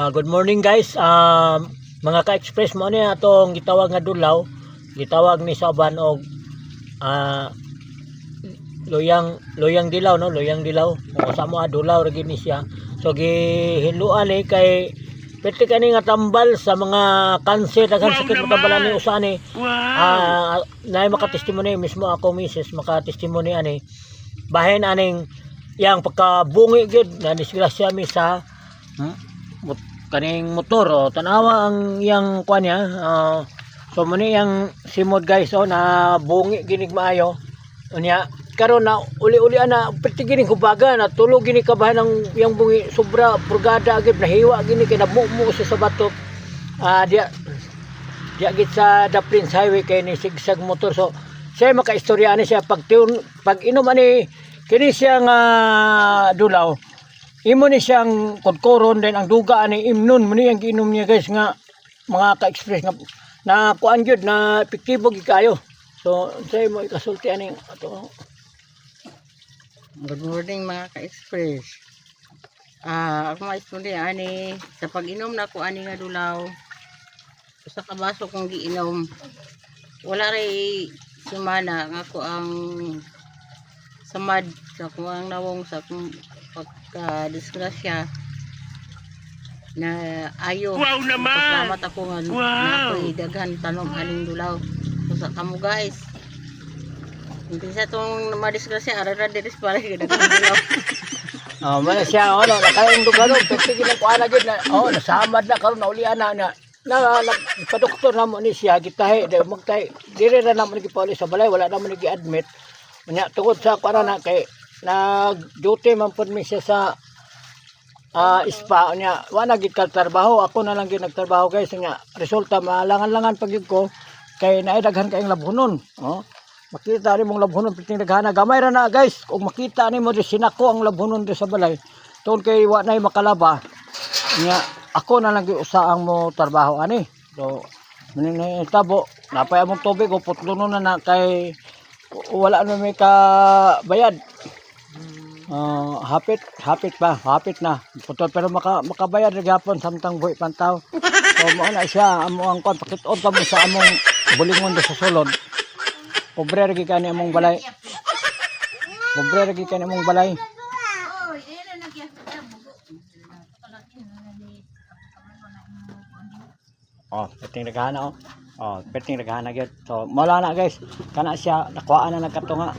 Good morning guys. Mga ka-express mo ni atong gitawag nga dulaw, gitawag ni Saban og loyang dilaw no, loyang dilaw. O sa mo dulaw ra gini siya. So gihiluan ni kay pwede kani nga tambal sa mga kanser daghan sakit matambalan ni usa ni. Nay makatestimony mismo ako misis makatestimony ani. Bahin aning yang pagkabungi gyud na disgrasya mi sa kaning motor tanawa ang yang kuan niya. So muni yang simod guys na bungi ginig maayo unya karon na uli-uli ana piti gini kubaga na tulog gini kabahan ng yang bungi sobra purgada agad nahiwa gini kay namumu sa batok dia git sa the Prince Highway kay ni sigsag motor. So siya makaistorya ani siya pag inom ani kini siya nga dulaw imo ni siyang kodkoron din ang duga ani imnon muni ang giinom niya guys nga mga ka-express nga na kuan gyud na epektibo gyud kayo. So say mo ikasulti ani ato. Good morning mga ka-express. Ako maistorya ani sa pag-inom na ko ani nga dulaw sa kabaso kong giinom wala ray semana nga ko ang samad sa kuang nawong sa pagka-disgrasya na ayo. Wow naman! Salamat ako nga na ako'y daghan tanom aning dulaw. So sa kamo guys, hindi sa itong madisgrasya, arara diris pala yung daghan dulaw. Mana siya, nakayong dugaro, pwede ginakuha na dyan, nasamad na karon naulian na padoktor na mo ni siya, gitahe, dire na naman nagipaulit sa balay, wala naman nag-admit. Tungkol sa kuha na kay nag-duty man po mi siya sa spa niya wala gid ka trabaho ako na lang gid nagtrabaho guys nga resulta malangan-langan pagyud ko kay naidaghan kayong labhonon makita ni mong labhonon piting daghana gamay ra na guys kung makita nimo di sinako ang labhonon di sa balay tungod kay wa nay makalaba nya ako na lang gid usaang mo trabaho ani. So muni tabo napay among tubig o putlonon na kay wala na may kabayad. Hapit na putol pero makabayad na gapon samtang buhi pantaw. So mo na siya amo ang kon pakit-on ta mo sa among bulingon sa sulod. Pobre ra gyud kani among balay. Peting naghana peting naghana gyud. So mala na guys kana siya nakuha na nagkatunga.